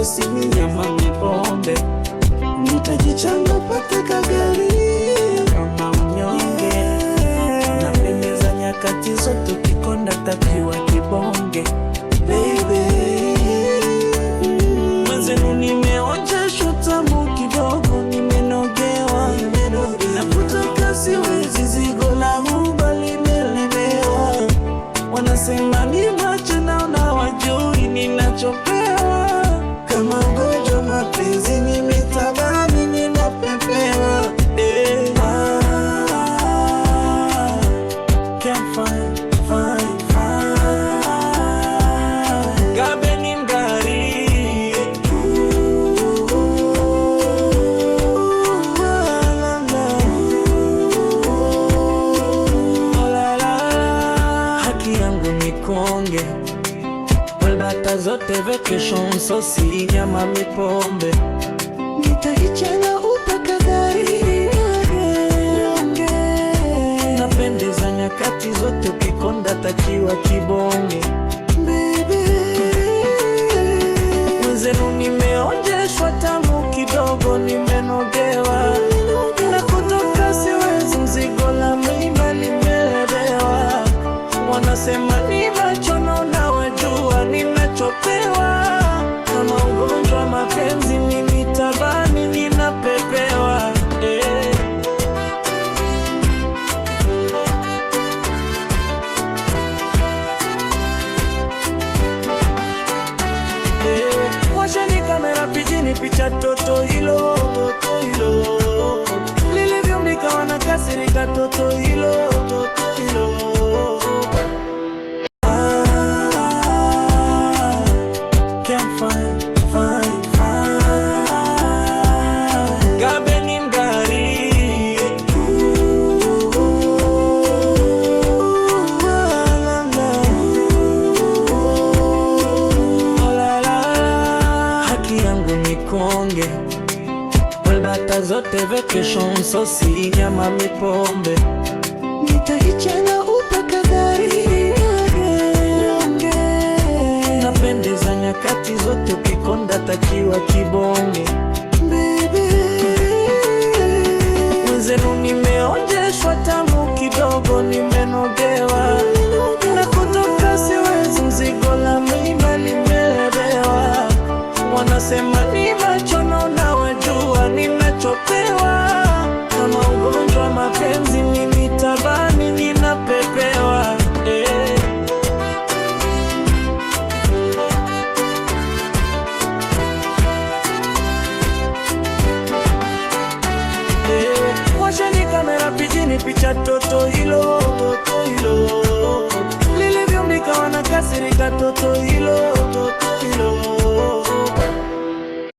sosi, nyama, pombe. Nitajichanga pate kagari kama mnyonge, napendeza nyakati zote, ukikonda takiwa kibonge. Baby, mwenzenu nimeonjeshwa tamu kidogo, nimenogewa, nakutoka siwezi, zigo langu bali nimelemewa. Wanasema ni macho naona wajui ninachopewa, kama ugonjwa mapenzi nimetabani ninapepewa. Can't find Gabe ni mgari, haki yangu ni konge, walbata zote vacation, sosi, nyama, pombe. Nitajichanga upaka gari, napendeza nyakati zote, ukikonda takiwa kibonge. Mwenzenu nimeonjeshwa tamu kidogo, nimenogewa, na kutoka siwezi, mzigo la mlima nimelemewa. Wanasema ni macho naona wajua ninachopewa, kama ugonjwa mapenzi mimi tabani ninapepewa. Washeni kamera, pijini picha toto hilo, lilivyomika wanakasirika toto hilo. Can't find Gabe ni mgari, haki yangu ni konge, walbata zote vacation, sosi, nyama, pombe. Nitajichanga upaka gari, napendeza nyakati zote, ukikonda takiwa kibonge. Mwenzenu nimeonjeshwa tamu kidogo, nimenogewa, na kutoka siwezi, mzigo la mlima nimelemewa. Wanasema ni macho naona wajua ninachopewa, kama ugonjwa mapenzi mimi tabani ninapepewa. Washeni kamera, pijini picha toto hilo, lilivyomika wanakasirika toto hilo.